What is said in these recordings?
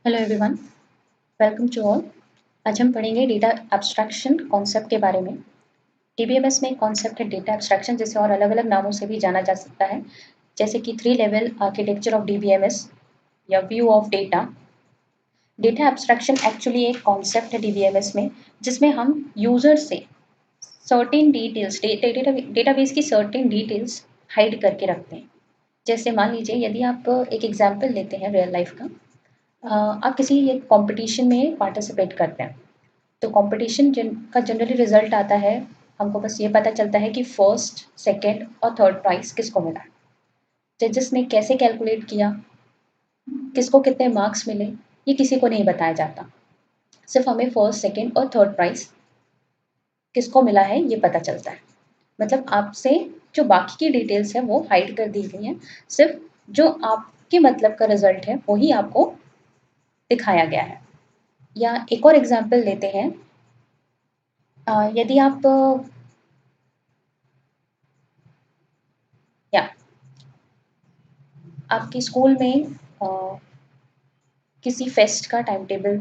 Hello everyone, welcome to all. आज हम पढ़ेंगे डेटा एब्स्ट्रैक्शन कॉन्सेप्ट के बारे में। डीबीएमएस में एक कॉन्सेप्ट है डेटा एब्स्ट्रैक्शन, जिसे और अलग-अलग नामों से भी जाना जा सकता है, जैसे कि 3 लेवल आर्किटेक्चर ऑफ डीबीएमएस या view of data. Data abstraction actually एक कॉन्सेप्ट है डीबीएमएस में, जिसमें हम यूजर से सर्टेन डिटेल्स डेटाबेस की सर्टेन डिटेल्स हाइड करके रखते हैं। जैसे मान लीजिए, यदि आप एक एग्जांपल लेते हैं रियल लाइफ का, आप किसी एक कॉम्पिटिशन में पार्टिसिपेट करते हैं, तो कॉम्पिटिशन का जनरली रिजल्ट आता है, हमको बस ये पता चलता है कि फर्स्ट, सेकंड और थर्ड प्राइज़ किसको मिला। जजेस ने कैसे कैलकुलेट किया, किसको कितने मार्क्स मिले, ये किसी को नहीं बताया जाता। सिर्फ हमें फर्स्ट, सेकंड और थर्ड प्राइज़ किसको मिला है ये पता चलता है। मतलब आपसे जो बाकी की डिटेल्स है वो हाइड कर दी गई हैं, सिर्फ जो आपके मतलब का रिजल्ट है वही आपको दिखाया गया है। या एक और एग्जांपल लेते हैं, यदि आप या आपके स्कूल में किसी फेस्ट का टाइम टेबल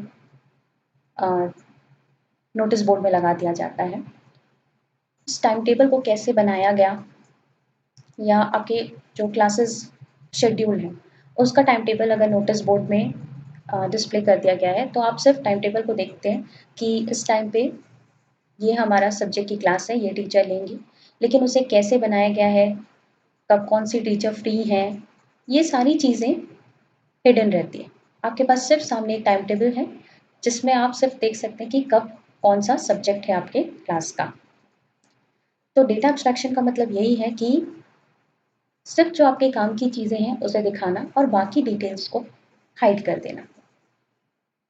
नोटिस बोर्ड में लगा दिया जाता है। उस टाइम टेबल को कैसे बनाया गया, या आपके जो क्लासेस शेड्यूल है उसका टाइम टेबल अगर नोटिस बोर्ड में डिस्प्ले कर दिया गया है, तो आप सिर्फ टाइम टेबल को देखते हैं कि इस टाइम पे ये हमारा सब्जेक्ट की क्लास है, ये टीचर लेंगी, लेकिन उसे कैसे बनाया गया है, कब कौन सी टीचर फ्री हैं, ये सारी चीज़ें हिडन रहती है। आपके पास सिर्फ सामने एक टाइम टेबल है, जिसमें आप सिर्फ देख सकते हैं कि कब कौन सा सब्जेक्ट है आपके क्लास का। तो डेटा एब्स्ट्रैक्शन का मतलब यही है कि सिर्फ जो आपके काम की चीज़ें हैं उसे दिखाना और बाकी डिटेल्स को हाइड कर देना।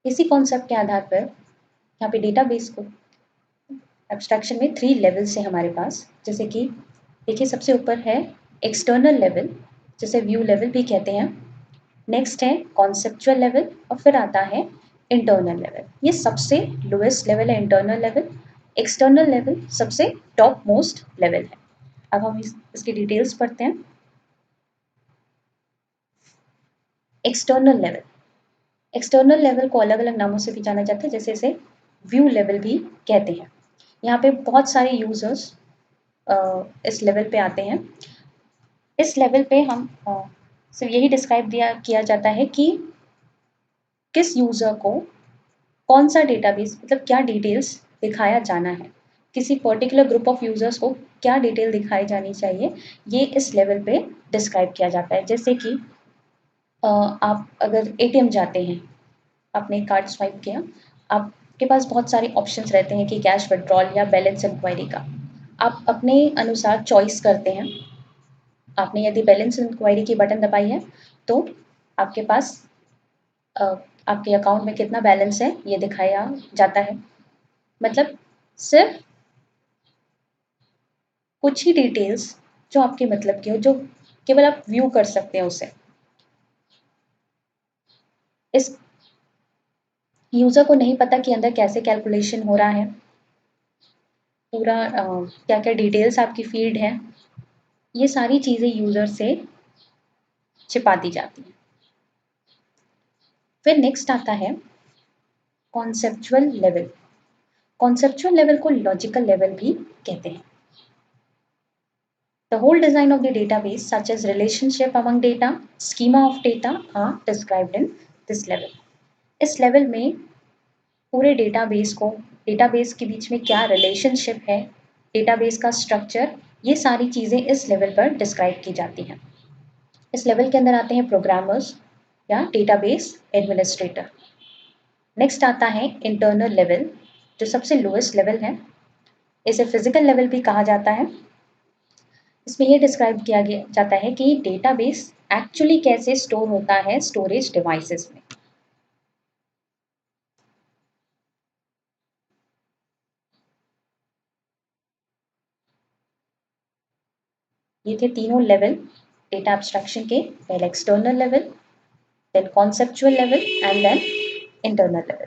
इसी कॉन्सेप्ट के आधार पर यहाँ पे डेटाबेस को एब्स्ट्रैक्शन में 3 लेवल्स हैं हमारे पास। जैसे कि देखिए, सबसे ऊपर है एक्सटर्नल लेवल, जिसे व्यू लेवल भी कहते हैं। नेक्स्ट है कॉन्सेप्चुअल लेवल और फिर आता है इंटरनल लेवल। ये सबसे लोएस्ट लेवल है इंटरनल लेवल। एक्सटर्नल लेवल सबसे टॉप मोस्ट लेवल है। अब हम इसकी डिटेल्स पढ़ते हैं। एक्सटर्नल लेवल, एक्सटर्नल लेवल को अलग अलग नामों से भी जाना जाता है, जैसे इसे व्यू लेवल भी कहते हैं। यहाँ पे बहुत सारे यूजर्स इस लेवल पे आते हैं। इस लेवल पे हम सिर्फ यही डिस्क्राइब किया जाता है कि किस यूज़र को कौन सा डेटाबेस, मतलब क्या डिटेल्स दिखाया जाना है, किसी पर्टिकुलर ग्रुप ऑफ यूजर्स को क्या डिटेल दिखाई जानी चाहिए, ये इस लेवल पे डिस्क्राइब किया जाता है। जैसे कि आप अगर एटीएम जाते हैं, आपने कार्ड स्वाइप किया, आपके पास बहुत सारे ऑप्शंस रहते हैं कि कैश विड्रॉल या बैलेंस इंक्वायरी का। आप अपने अनुसार चॉइस करते हैं। आपने यदि बैलेंस इंक्वायरी की बटन दबाई है, तो आपके पास आपके अकाउंट में कितना बैलेंस है ये दिखाया जाता है। मतलब सिर्फ कुछ ही डिटेल्स जो आपके मतलब की हो, जो केवल आप व्यू कर सकते हैं उसे। इस यूज़र को नहीं पता कि अंदर कैसे कैलकुलेशन हो रहा है, पूरा क्या-क्या डिटेल्स आपकी फील्ड है, ये सारी चीज़ें यूज़र से छिपा दी जाती हैं। फिर नेक्स्ट आता है कॉन्सेप्चुअल लेवल। कॉन्सेप्चुअल लेवल को लॉजिकल लेवल भी कहते हैं। The whole design of the database, such as relationship among data, schema of data, are described in this level. इस लेवल में पूरे डेटाबेस के बीच में क्या रिलेशनशिप है, डेटाबेस का स्ट्रक्चर, ये सारी चीज़ें इस लेवल पर डिस्क्राइब की जाती हैं। इस लेवल के अंदर आते हैं प्रोग्रामर्स या डेटाबेस एडमिनिस्ट्रेटर। नेक्स्ट आता है इंटरनल लेवल, जो सबसे लोएस्ट लेवल है। इसे फिजिकल लेवल भी कहा जाता है। इसमें यह डिस्क्राइब किया गया जाता है कि डेटाबेस एक्चुअली कैसे स्टोर होता है स्टोरेज डिवाइसेस में। ये थे तीनों लेवल डेटा एब्स्ट्रैक्शन के, पहले external level, then conceptual level and then internal level.